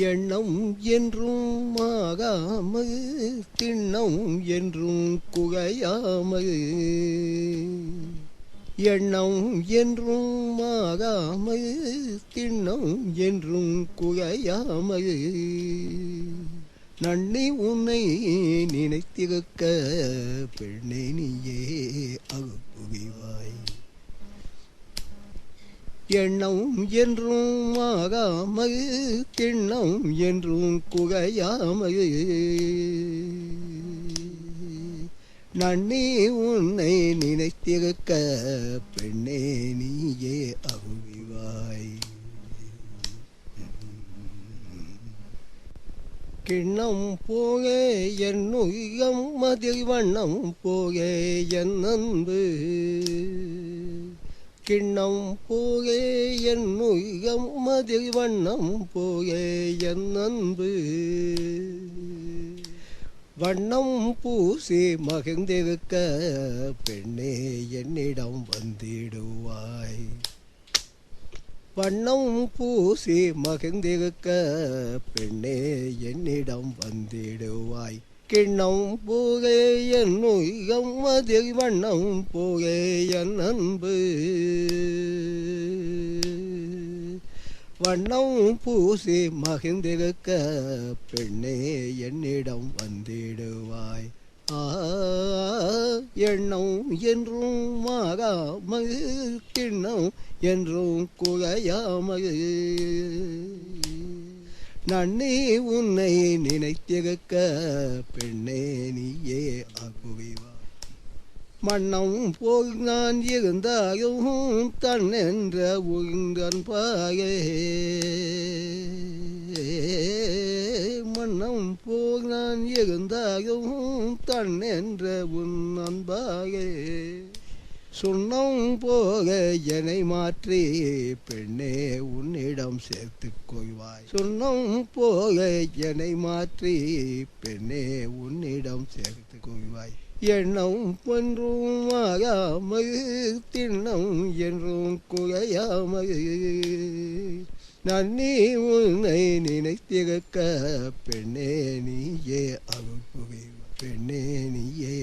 எண்ணம் என்றும் ஆகாமல் திண்ணம் என்றும் குகையாமல் எண்ணம் என்றும் ஆகாமல் திண்ணம் என்றும் குகையாமல் நன்னி உன்னை நினைத்திருக்க பெண்ணே நீயே அகுவிவாய் எண்ணம் என்றும் ஆகாமல் திண்ணம் என்றும் குகையாமல் நன்னி உன்னை நினைத்திருக்க பெண்ணே நீயே அகுவிவாய் கிண்ணம் போக என் உயிரம் மதில் வண்ணம் போக என் அன்பு கிண்ணம் போக என் உயிரம் மதில் வண்ணம் போக என் அன்பு வண்ணம் பூசி மகிழ்ந்திருக்க பெண்ணே என்னிடம் வந்திடுவாய் வண்ணம் பூசி மகிழ்ந்திருக்க பெண்ணே என்னிடம் வந்திடுவாய் கிண்ணம் போக என் உயிரம் மதில் வண்ணம் போக என் அன்பு வண்ணம் பூசி மகிழ்ந்திருக்க பெண்ணே என்னிடம் வந்திடுவாய் எண்ணம் என்றும் ஆகாமல் கிண்ணம் என்றும் குகையாமல் நன்னி உன்னை நினைத்திருக்க பெண்ணே நீயே அகுவிவாய் மன்னம் போல் நான் இருந்தாலும் தன்னென்ற உங்கன்பாக மன்னம் போல் நான் இருந்தாலும் தன்னென்ற உன் அன்பாக சொன்னம் போக என்னை மாற்றி பெண்ணே உன்னிடம் சேர்த்துக் கொள்வாய் சொன்னம் போக என்னை மாற்றி பெண்ணே உன்னிடம் சேர்த்துக் கொள்வாய் எண்ணம் என்றும் ஆகாமல் திண்ணம் என்றும் குகையாமல் நன்னி உன்னை நினைத்திருக்க பெண்ணே நீயே அகுவிவாய் பெண்ணே நீயே